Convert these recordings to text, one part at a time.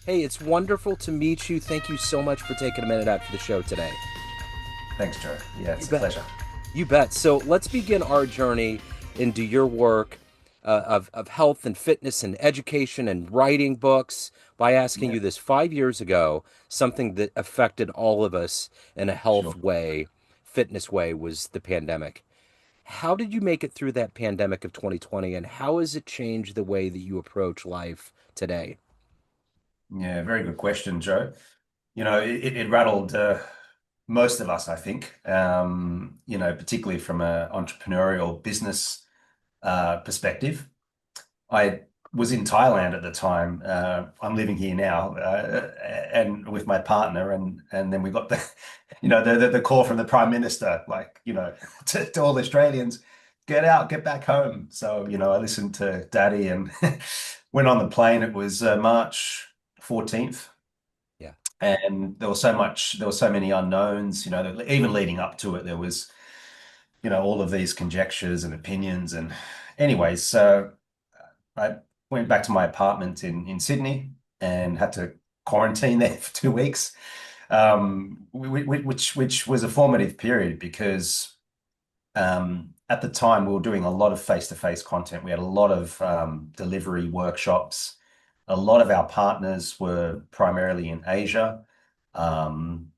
Hey, it's wonderful to meet you. Thank you so much for taking a minute out for the show today. Thanks, Joe. Yeah, You it's a bet. pleasure. You bet. So let's begin our journey into your work of health and fitness and education and writing books by asking Yeah, you this 5 years ago. Something that affected all of us in a health sure. way, fitness way, was the pandemic. How did you make it through that pandemic of 2020, and how has it changed the way that you approach life today? Yeah, very good question, Joe. It rattled most of us, I think. Particularly from an entrepreneurial business perspective. I was in Thailand at the time. I'm living here now, and with my partner, and then we got the call from the Prime Minister, like, to all Australians, get out, get back home. So, I listened to Daddy and went on the plane. It was March 14th. Yeah. And there were so many unknowns, even leading up to it, there was, all of these conjectures and opinions. And anyways, so I went back to my apartment in Sydney and had to quarantine there for 2 weeks, which was a formative period because at the time we were doing a lot of face-to-face content. We had a lot of delivery workshops. A lot of our partners were primarily in Asia. Um,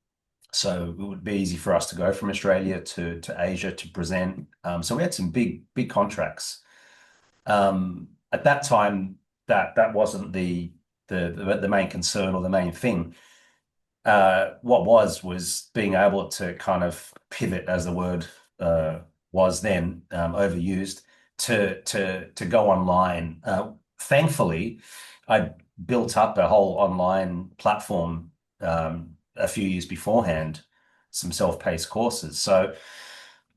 so it would be easy for us to go from Australia to Asia to present. So we had some big contracts. At that time, that wasn't the main concern or the main thing. What was being able to kind of pivot, as the word uh, was then overused, to go online. Thankfully, I built up a whole online platform a few years beforehand, some self-paced courses. So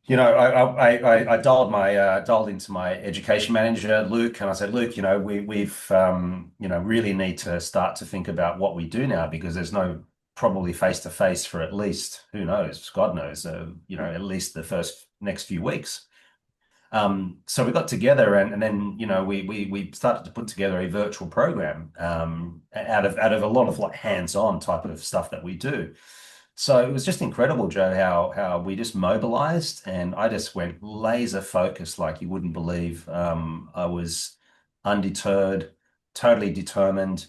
I dialed into my education manager, Luke, and I said, Luke, we've really need to start to think about what we do now because there's no probably face to face for at least, who knows, God knows, at least the first next few weeks. So we got together and then we started to put together a virtual program out of a lot of like hands-on type of stuff that we do. So it was just incredible, Joe, how we just mobilized and I just went laser focused like you wouldn't believe. I was undeterred, totally determined,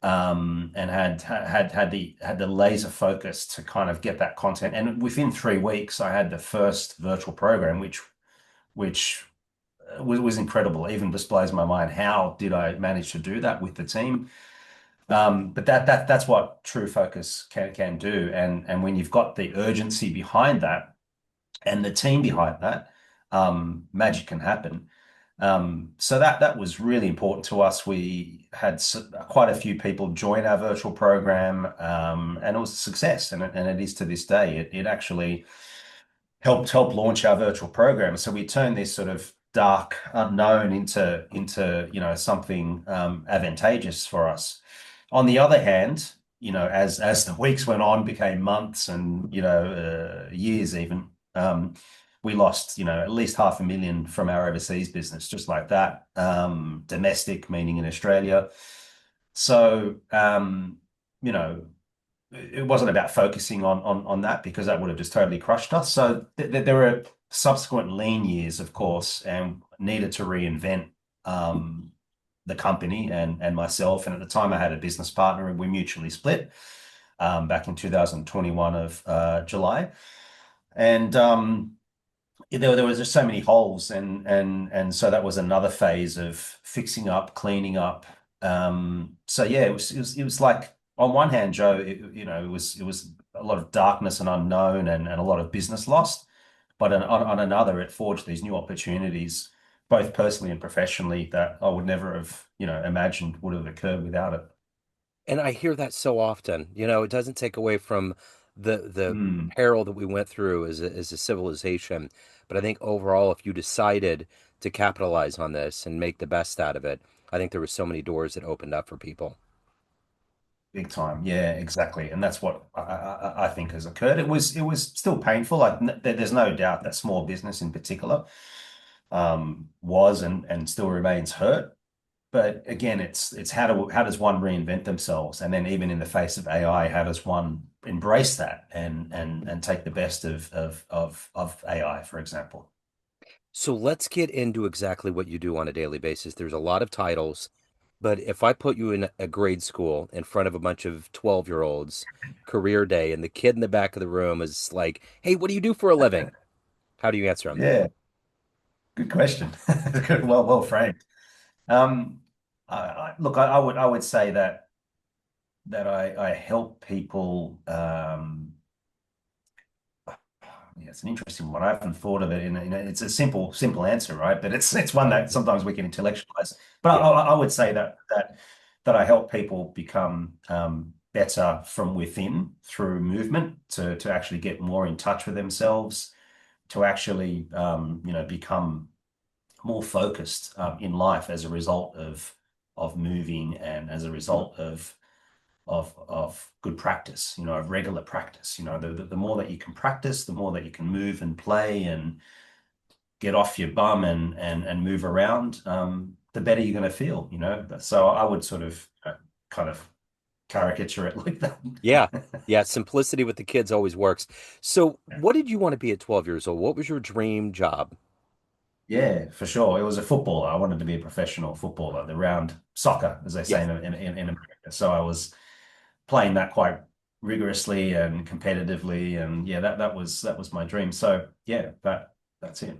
and had the laser focus to kind of get that content. And within 3 weeks, I had the first virtual program, which was incredible. It even just blows my mind. How did I manage to do that with the team? But that's what true focus can do. And when you've got the urgency behind that and the team behind that, magic can happen. So that was really important to us. We had quite a few people join our virtual program, and it was a success, and it is to this day. It actually help launch our virtual program. So we turned this sort of dark unknown into something advantageous for us. On the other hand, as the weeks went on, became months and years even. We lost at least 500,000 from our overseas business, just like that. Domestic, meaning in Australia. So you know it wasn't about focusing on that because that would have just totally crushed us. So there were subsequent lean years, of course, and needed to reinvent the company and myself. And at the time, I had a business partner, and we mutually split back in 2021 of July. And there was just so many holes, and so that was another phase of fixing up, cleaning up. So yeah, it was like on one hand, Joe, it was a lot of darkness and unknown and a lot of business lost, but on another, it forged these new opportunities, both personally and professionally, that I would never have imagined would have occurred without it. And I hear that so often. It doesn't take away from the Mm, peril that we went through as a civilization. But I think overall, if you decided to capitalize on this and make the best out of it, I think there were so many doors that opened up for people. big time, yeah, exactly, and that's what I think has occurred. It was still painful. Like there's no doubt that small business in particular was and still remains hurt. but again, it's how does one reinvent themselves? And then even in the face of AI, how does one embrace that and take the best of AI, for example? So let's get into exactly what you do on a daily basis. There's a lot of titles, but if I put you in a grade school in front of a bunch of 12-year-olds, career day, and the kid in the back of the room is like, "Hey, what do you do for a living?" How do you answer them? Yeah, good question. Good, well framed. Um, look, I would say that I help people. Yeah, it's an interesting one. I haven't thought of it it's a simple answer, right? But it's one that sometimes we can intellectualize. But Yeah. I would say that I help people become better from within through movement to actually get more in touch with themselves, to actually become more focused in life as a result of moving and as a result of good practice, of regular practice. The more that you can practice, the more that you can move and play and get off your bum and move around, the better you're going to feel. So I would sort of kind of caricature it like that. Yeah. Yeah. Simplicity with the kids always works. So, what did you want to be at 12 years old? What was your dream job? Yeah, for sure. It was a footballer. I wanted to be a professional footballer, the round soccer, as they say Yes. in America. So I was playing that quite rigorously and competitively, and yeah, that was my dream. So yeah, that's it.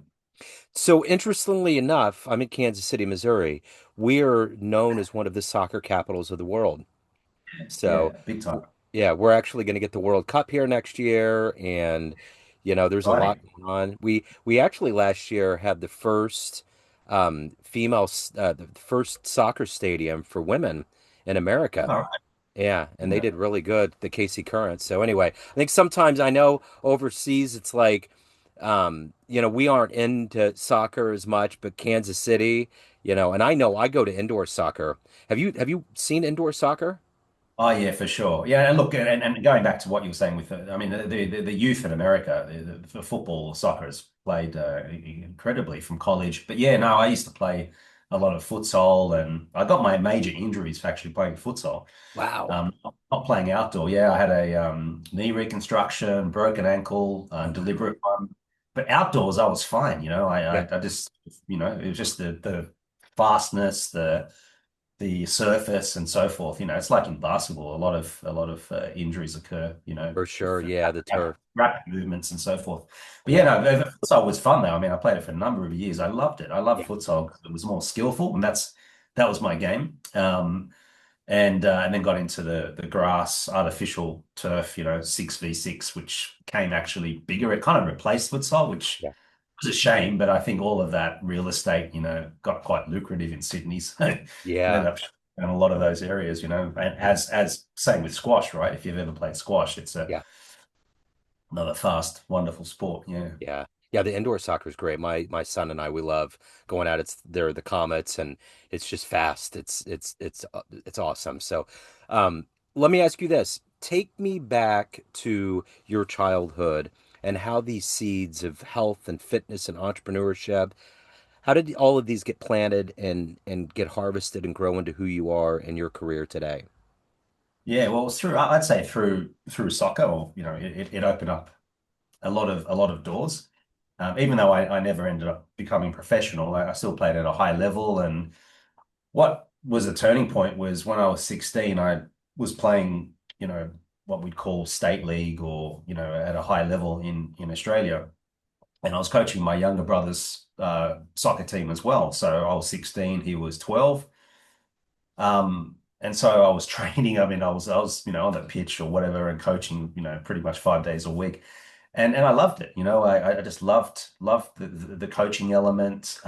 So, interestingly enough, I'm in Kansas City, Missouri. We are known as one of the soccer capitals of the world. So, Yeah, big time. yeah, we're actually going to get the World Cup here next year, and there's a lot Exciting. going on. We actually last year had the first the first soccer stadium for women in America. All right. Yeah, and they Yeah. did really good, the Casey Currents. So anyway, I think sometimes I know overseas it's like, we aren't into soccer as much, but Kansas City, and I know I go to indoor soccer. Have you seen indoor soccer? Oh yeah, for sure. Yeah, and look, and going back to what you were saying with I mean, the youth in America, the football, soccer has played incredibly from college. But yeah, no, I used to play a lot of futsal, and I got my major injuries for actually playing futsal. Wow. Not playing outdoor. Yeah, I had a knee reconstruction, broken ankle, Oh wow. deliberate one. But outdoors, I was fine. Yeah. I just, it was just the fastness, the surface, and so forth. It's like in basketball, a lot of injuries occur. For sure. With Yeah, the turf. rapid movements and so forth. But yeah, Yeah. no, the futsal was fun though. I mean, I played it for a number of years. I loved it. I Yeah. loved futsal because it was more skillful, and that was my game. And then got into the grass artificial turf, 6v6, which came actually bigger. It kind of replaced futsal, which Yeah. was a shame, but I think all of that real estate, got quite lucrative in Sydney. So it ended Yeah. up in a lot of those areas, and as same with squash, right? If you've ever played squash, it's Yeah. another fast, wonderful sport. Yeah. Yeah. Yeah, the indoor soccer is great. My son and I, we love going out. They're the Comets, and it's just fast. It's awesome. So, um let me ask you this. Take me back to your childhood and how these seeds of health and fitness and entrepreneurship, how did all of these get planted and get harvested and grow into who you are in your career today? Yeah, well, it was I'd say through soccer, or it opened up a lot of doors. Even though I never ended up becoming professional, I still played at a high level. And what was a turning point was when I was 16, I was playing, what we'd call state league, or, at a high level in Australia. And I was coaching my younger brother's soccer team as well. So I was 16, he was 12. And so I was training. I mean, I was on the pitch or whatever and coaching, pretty much 5 days a week. And I loved it. I just loved the coaching element.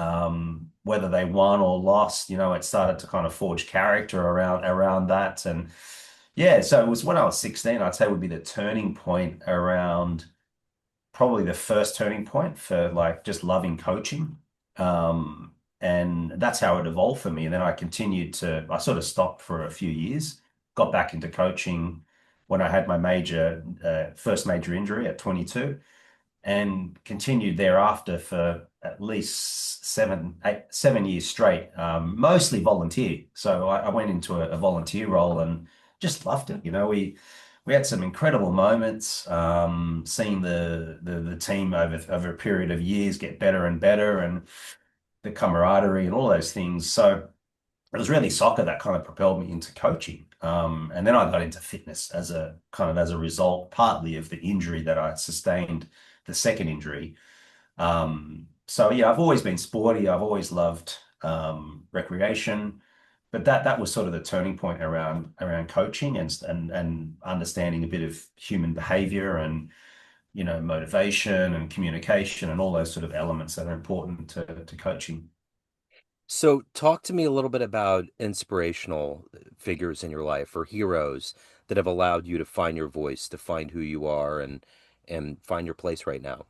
Whether they won or lost, it started to kind of forge character around that. And yeah, so it was when I was 16, I'd say would be the turning point around, probably the first turning point for like just loving coaching. And that's how it evolved for me. And then I sort of stopped for a few years, got back into coaching when I had my first major injury at 22, and continued thereafter for at least 7 years straight, mostly volunteer. So I went into a volunteer role and just loved it. We had some incredible moments, seeing the team over a period of years get better and better, and the camaraderie and all those things. So it was really soccer that kind of propelled me into coaching. And then I got into fitness as a kind of as a result, partly of the injury that I sustained, the second injury. So yeah, I've always been sporty. I've always loved recreation, but that was sort of the turning point around coaching and understanding a bit of human behavior and motivation and communication and all those sort of elements that are important to coaching. So, talk to me a little bit about inspirational figures in your life or heroes that have allowed you to find your voice, to find who you are, and find your place right now.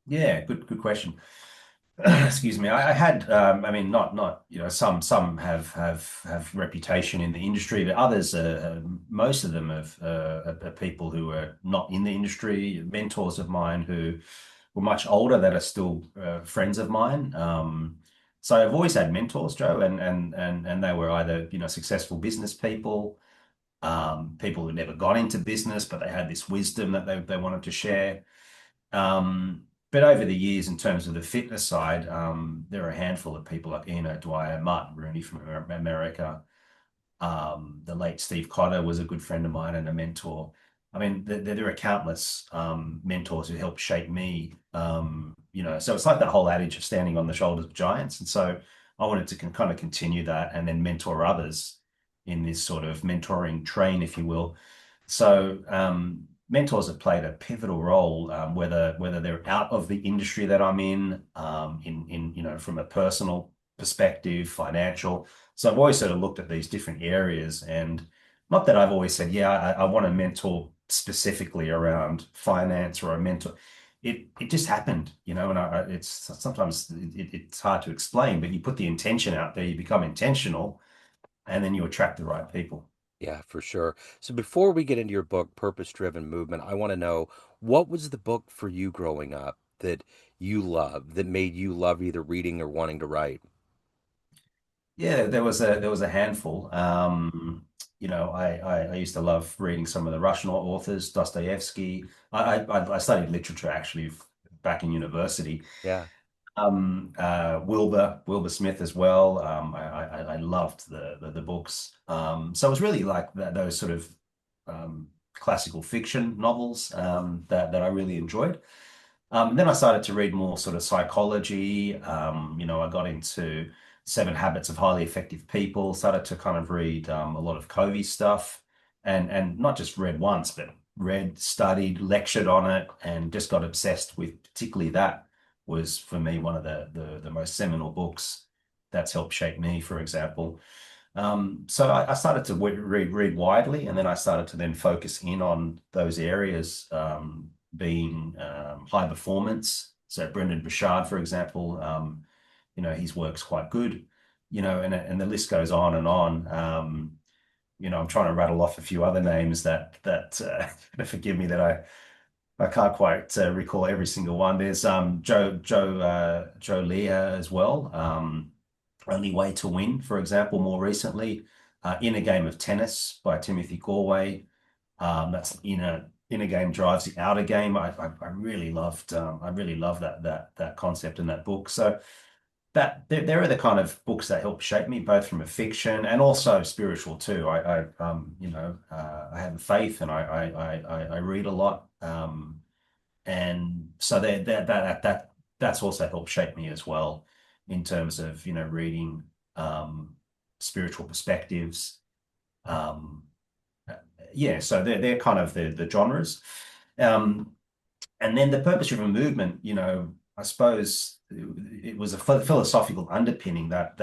Yeah, good question. Excuse me. I had, I mean, not, some have reputation in the industry, but others, most of them are people who are not in the industry, mentors of mine who were much older that are still friends of mine. So I've always had mentors, Joe, and they were either, successful business people, people who never got into business, but they had this wisdom that they wanted to share. But over the years, in terms of the fitness side, there are a handful of people like Ian O'Dwyer, Martin Rooney from America. The late Steve Cotter was a good friend of mine and a mentor. I mean, there are countless mentors who helped shape me. So it's like that whole adage of standing on the shoulders of giants. And so I wanted to kind of continue that and then mentor others in this sort of mentoring train, if you will. So mentors have played a pivotal role, whether they're out of the industry that I'm in from a personal perspective, financial. So I've always sort of looked at these different areas, and not that I've always said, yeah, I want to mentor specifically around finance or a mentor. It just happened, and it's sometimes it's hard to explain, but you put the intention out there, you become intentional, and then you attract the right people. Yeah, for sure. So, before we get into your book, Purpose Driven Movement, I want to know what was the book for you growing up that you loved, that made you love either reading or wanting to write? Yeah, there was a handful. I used to love reading some of the Russian authors, Dostoevsky. I studied literature actually back in university. Yeah. Wilbur Smith as well. I loved the books. So it was really like those sort of classical fiction novels that I really enjoyed. Then I started to read more sort of psychology. I got into Seven Habits of Highly Effective People, started to kind of read a lot of Covey stuff and not just read once, but read, studied, lectured on it, and just got obsessed with particularly that was for me one of the most seminal books that's helped shape me, for example. So I started to read widely, and then I started to then focus in on those areas, being high performance. So Brendan Burchard, for example, his work's quite good, and the list goes on and on. I'm trying to rattle off a few other names that forgive me that I can't quite recall every single one. There's Joe Leah as well. Only Way to Win, for example, more recently. In a Game of Tennis by Timothy Galway. That's inner game drives the outer game. I really loved I really love that concept in that book. So that there are the kind of books that help shape me, both from a fiction and also spiritual too. I have a faith and I read a lot. And so that's also helped shape me as well in terms of reading um, spiritual perspectives. Um, yeah, so they're kind of the genres. Um, and then the purpose-driven movement, I suppose it was a philosophical underpinning that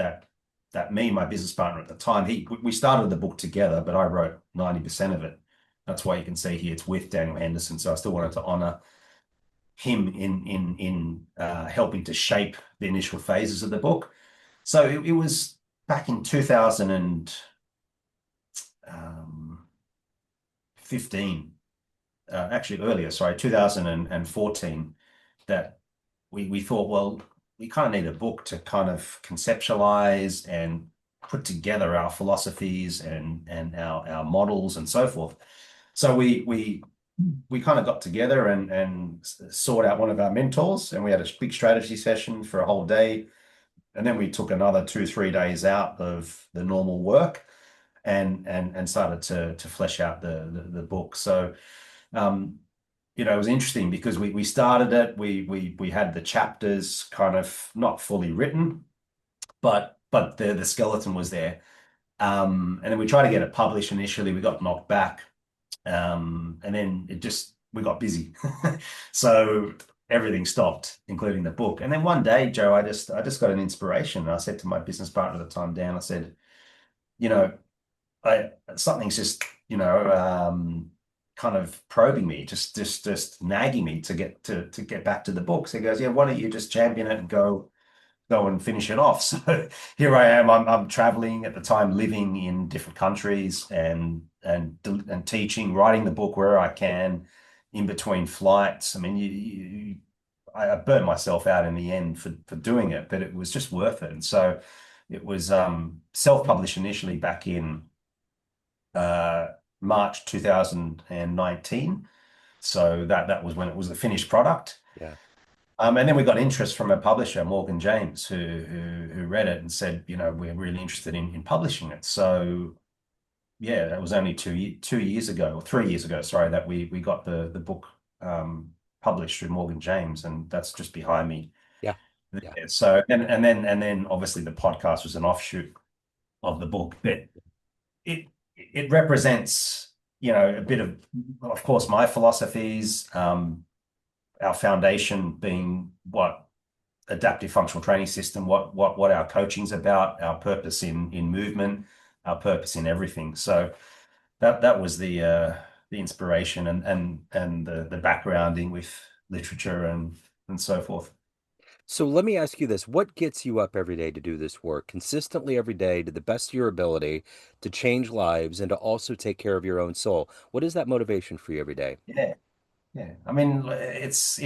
me and my business partner at the time, we started the book together, but I wrote 90% of it. That's why you can see here it's with Daniel Henderson. So I still wanted to honor him in helping to shape the initial phases of the book. So it was back in 2015, actually earlier, sorry, 2014, that we thought, well, we kind of need a book to kind of conceptualize and put together our philosophies and our models and so forth. So we kind of got together and sought out one of our mentors, and we had a big strategy session for a whole day. And then we took another 2, 3 days out of the normal work and started to flesh out the book. So um, it was interesting because we started it. We had the chapters kind of not fully written, but the skeleton was there. And then we tried to get it published initially. We got knocked back. And then we got busy. So everything stopped, including the book. And then one day, Joe, I just got an inspiration. I said to my business partner at the time, Dan, I said, you know, I something's just, kind of probing me, just nagging me to get back to the book. So he goes, yeah, why don't you just champion it and go and finish it off. So here I am. I'm traveling at the time, living in different countries and teaching, writing the book where I can, in between flights. I mean, I burnt myself out in the end for doing it, but it was just worth it. And so it was self-published initially back in uh, March 2019. So that was when it was the finished product. Yeah. And then we got interest from a publisher, Morgan James, who read it and said, we're really interested in publishing it. So yeah, that was only 2 years ago, or 3 years ago, sorry, that we got the book published through Morgan James, and that's just behind me. Yeah. Yeah. Yeah, so and then obviously the podcast was an offshoot of the book, but it it represents, a bit of course, my philosophies, our foundation being what adaptive functional training system, what our coaching's about, our purpose in movement, our purpose in everything. So that was the inspiration and the backgrounding with literature and so forth. So let me ask you this. What gets you up every day to do this work consistently every day to the best of your ability to change lives and to also take care of your own soul? What is that motivation for you every day? Yeah, yeah. I mean, it's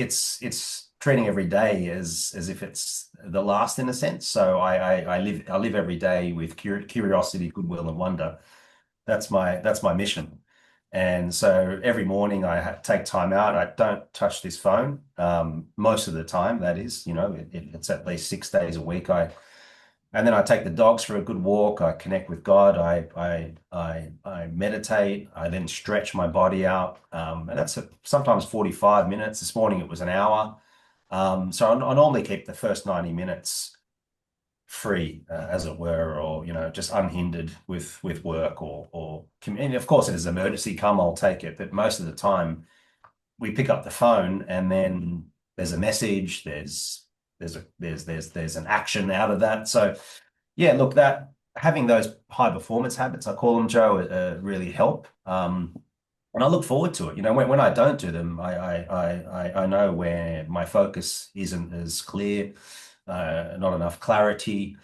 treating every day as if it's the last in a sense. So I live every day with curiosity, goodwill, and wonder. That's my mission. And so every morning take time out. I don't touch this phone. Most of the time, that is, it's at least 6 days a week. And then I take the dogs for a good walk. I connect with God. I meditate. I then stretch my body out. And that's sometimes 45 minutes. This morning it was an hour. So I normally keep the first 90 minutes free, as it were, or just unhindered with work and of course, if there's an emergency come, I'll take it. But most of the time, we pick up the phone, and then there's a message, there's an action out of that. So yeah, look, that having those high performance habits, I call them, Joe, really help. And I look forward to it. When I don't do them, I know where my focus isn't as clear, not enough clarity.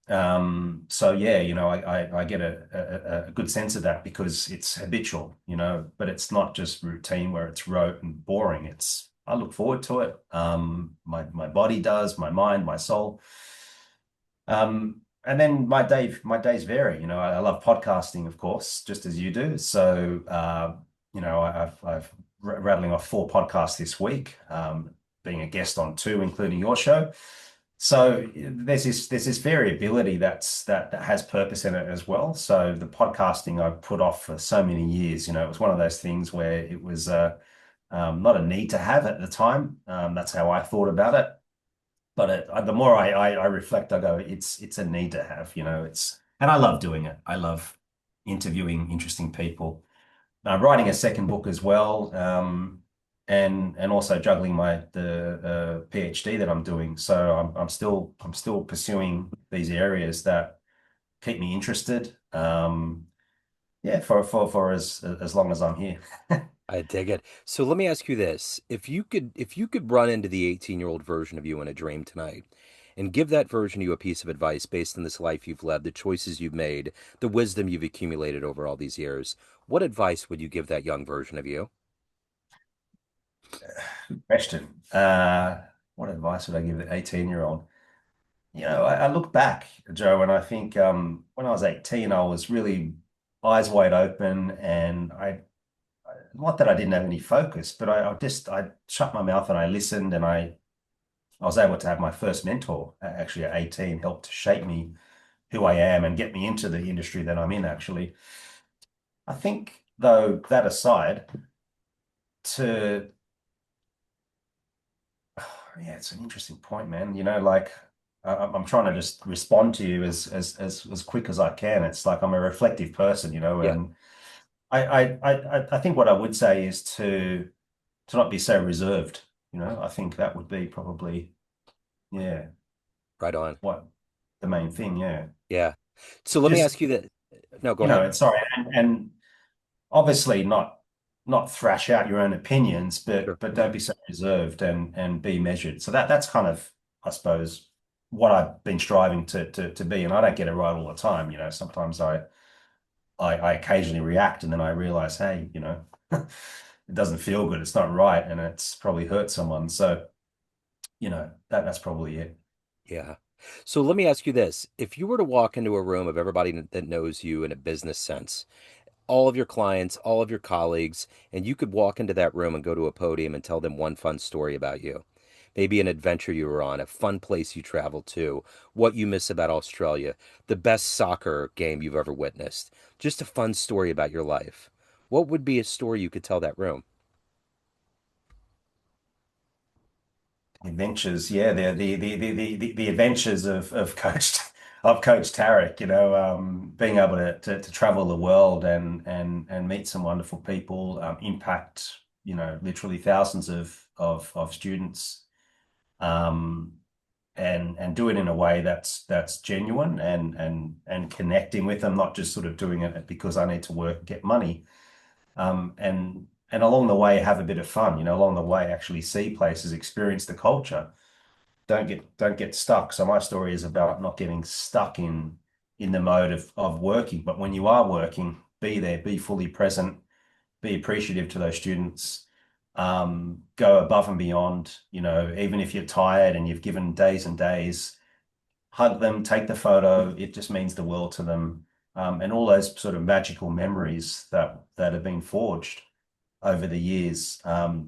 So yeah, I get a good sense of that because it's habitual, but it's not just routine where it's rote and boring. I look forward to it. My body does, my mind, my soul. And then my days vary. I love podcasting, of course, just as you do. So, I've rattling off 4 podcasts this week, being a guest on 2, including your show. So there's this variability that has purpose in it as well. So the podcasting I put off for so many years, it was one of those things where it was not a need to have at the time. That's how I thought about it. But the more I reflect, I go, it's a need to have, and I love doing it. I love interviewing interesting people. I'm writing a second book as well, and also juggling the PhD that I'm doing. So I'm still pursuing these areas that keep me interested. Yeah, for as long as I'm here. I dig it. So let me ask you this. If you could run into the 18-year-old version of you in a dream tonight and give that version of you a piece of advice based on this life you've led, the choices you've made, the wisdom you've accumulated over all these years, what advice would you give that young version of you? Question. what advice would I give the 18-year-old? I look back, Joe, and I think when I was 18, I was really eyes wide open, and not that I didn't have any focus, but I shut my mouth and I listened, and I was able to have my first mentor actually at 18, help to shape me who I am and get me into the industry that I'm in, actually. I think, though, that aside, to yeah, it's an interesting point, man. Like I'm trying to just respond to you as quick as I can. It's like I'm a reflective person, Yeah, and I think what I would say is to not be so reserved. I think that would be probably, yeah, right on. what the main thing. Yeah, Yeah. So let me just ask you that. No, go ahead. sorry, and obviously not thrash out your own opinions, Sure. but don't be so reserved and be measured. So that's kind of, I suppose, what I've been striving to be. And I don't get it right all the time. Sometimes I occasionally react and then I realize, hey, it doesn't feel good. It's not right, and it's probably hurt someone. So, that's probably it. Yeah. So let me ask you this. If you were to walk into a room of everybody that knows you in a business sense, all of your clients, all of your colleagues, and you could walk into that room and go to a podium and tell them one fun story about you. Maybe an adventure you were on, a fun place you traveled to, what you miss about Australia, the best soccer game you've ever witnessed, just a fun story about your life. What would be a story you could tell that room? Adventures, yeah, the adventures of Coach Tarek, being able to travel the world and meet some wonderful people, impact, literally thousands of students, um, and do it in a way that's genuine and connecting with them, not just sort of doing it because I need to work, get money, and along the way have a bit of fun, along the way actually see places, experience the culture, don't get stuck. So my story is about not getting stuck in the mode of working. But when you are working, be there, be fully present, be appreciative to those students, go above and beyond, even if you're tired and you've given days and days, hug them, take the photo. It just means the world to them. And all those sort of magical memories that have been forged over the years,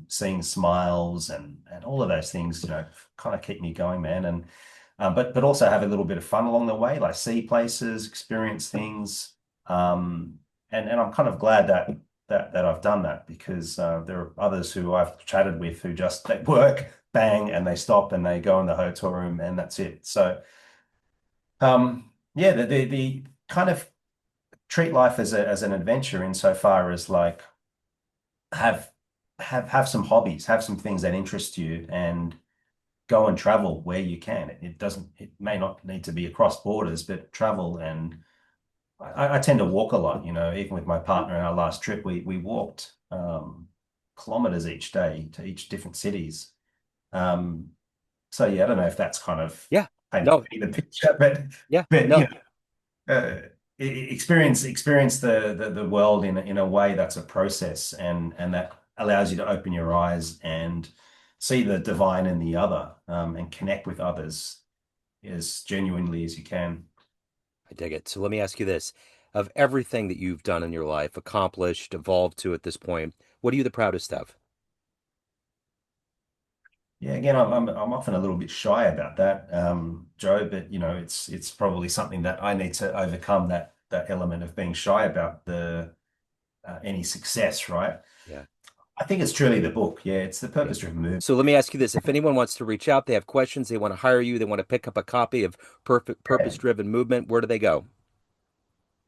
seeing smiles and all of those things, kind of keep me going, man. And but also have a little bit of fun along the way, like see places, experience things. Um, and I'm kind of glad that I've done that, because there are others who I've chatted with who just they work, bang, and they stop and they go in the hotel room and that's it. So yeah, the kind of treat life as an adventure insofar as like have have some hobbies, have some things that interest you, and go and travel where you can. It may not need to be across borders, but travel. And I tend to walk a lot, even with my partner in our last trip, we walked kilometers each day to each different cities. Um, so yeah, I don't know if that's kind of Yeah. painting No. the picture, but Yeah. but No. experience the world in a way that's a process, and that allows you to open your eyes and see the divine in the other, and connect with others as genuinely as you can. I dig it. So let me ask you this. Of everything that you've done in your life, accomplished, evolved to at this point, what are you the proudest of? Yeah, again, I'm often a little bit shy about that, Joe, but it's probably something that I need to overcome, that element of being shy about the any success, right? Yeah. I think it's truly the book. Yeah, it's the Yeah. purpose-driven movement. So let me ask you this. If anyone wants to reach out, they have questions, they want to hire you, they want to pick up a copy of Perfect Yeah. Purpose-Driven Movement, where do they go?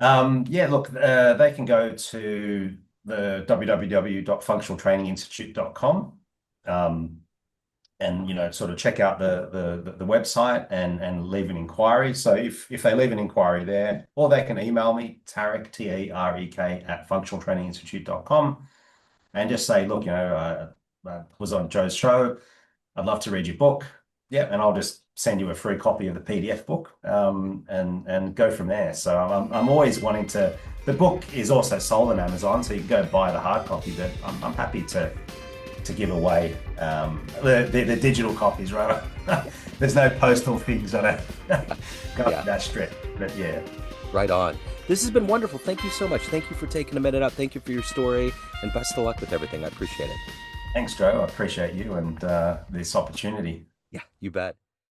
Yeah, look, they can go to the www.functionaltraininginstitute.com, um, and sort of check out the website and leave an inquiry. So if they leave an inquiry there, or they can email me, Tarek, Tarek at functionaltraininginstitute.com, and just say, look, I was on Joe's show. I'd love to read your book. Yeah, and I'll just send you a free copy of the PDF book, and go from there. So I'm always wanting to. The book is also sold on Amazon, so you can go buy the hard copy. But I'm happy to to give away the digital copies, right? There's no postal things on it. Got Yeah, that straight. But yeah, right on. This has been wonderful. Thank you so much. Thank you for taking a minute out. Thank you for your story, and best of luck with everything. I appreciate it. thanks, Joe. I appreciate you and this opportunity. Yeah, you bet.